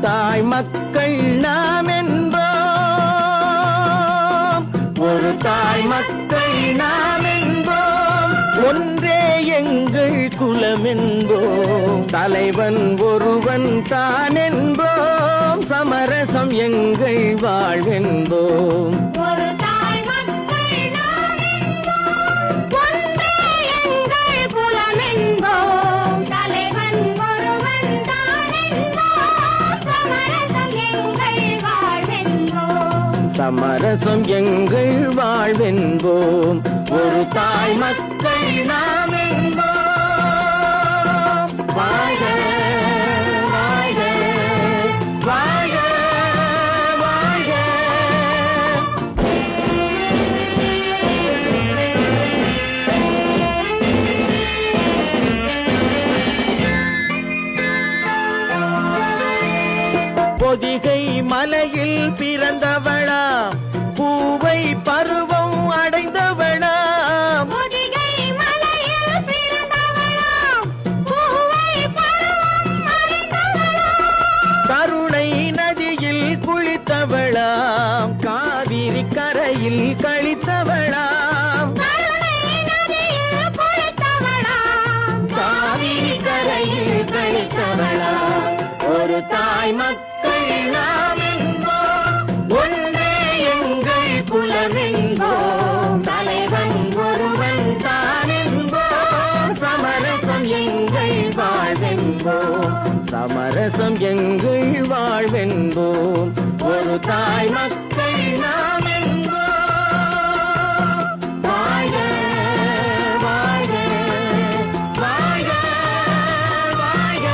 தாய் மக்கள் நாம் என்போம், ஒரு தாய் மக்கள் நாம் என்போம், ஒன்றே எங்கள் குலம் என்போம், தலைவன் ஒருவன் தான் என்போம், சமரசம் எங்கள் வாழ்வென்போம். சமரசம் எங்கள் வாழ்வென்போம், ஒரு தாய் மக்கள் நாம் என்போம். வாழ்க வாழ்க வாழ்க வாழ்க. பொதிகை மலையில் பிறந்தவளா, பூவை பருவம் அடைந்தவளா, பொதிகை மலையில் பிறந்தவளா, பூவை பருவம் அடைந்தவளா, கருணை நதியில் குளித்தவளா, காவிரி கரையில் கழித்தவளா, கருணை நதியில் குளித்தவளா, காவிரி கரையில் கழித்தவளா, ஒரு தாய் மக்கள் நாம் என்போம், ஒன்றே எங்கள் குலம் என்போம், தலைவன் ஒருவன் தான் என்போம், சமரசம் எங்கள் வாழ்வென்போம், சமரசம் எங்கள் வாழ்வென்போம், ஒரு தாய் மக்கள் நாம் என்போம். வாழ்க வாழ்க வாழ்க வாழ்க.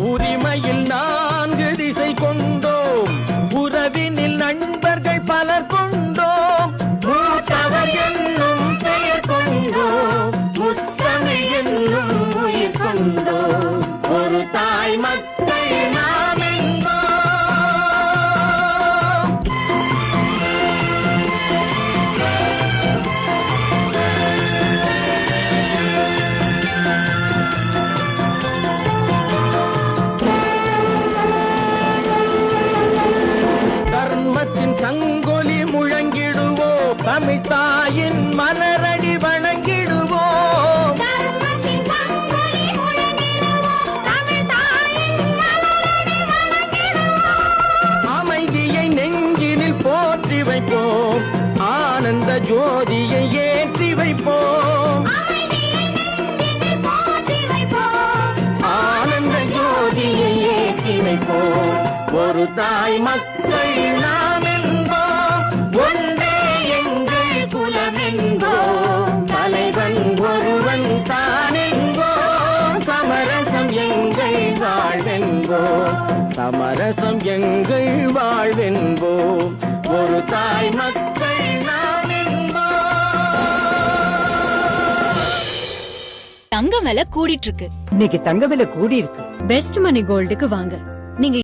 உரிமையில் 4 திசை கொண்டோம், உறவினில் நண்பர்கள் பலர் கொண்டோம், மூத்தவர் என்னும் பெயர் கொண்டோம், முத்தமிழ் என்னும் உயிர் கொண்டோம், ஒரு தாய் மக்கள் நாம் என்போம். தர்மத்தின் சங்கொலி முழங்கிடுவோம், தமிழ் தாயின் மலரடி வணங்கிடுவோம், தர்மத்தின் சங்கொலி முழங்கிடுவோம், தமிழ் தாயின் மலரடி வணங்கிடுவோம், அமைதியை நெஞ்சினில் போற்றி வைப்போம், ஆனந்த ஜோதியை ஏற்றி வைப்போம், அமைதியை நெஞ்சினில் போற்றி வைப்போம், ஆனந்த ஜோதியை ஏற்றி வைப்போம், ஒரு தாய் மக்கள் நாம் என்போம், ஒன்றே எங்கள் குலம் என்போம், தலைவன் ஒருவன் தான் என்போம், சமரசம் எங்கள் வாழ்வென்போம், சமரசம் எங்கள் வாழ்வென்போம், ஒரு தாய் மக்கள் நாம் என்போம். தங்க விலை கூடிட்டு இருக்கு. இன்னைக்கு தங்க விலை கூடி இருக்கு. பெஸ்ட் மணி கோல்டுக்கு வாங்க. நீங்க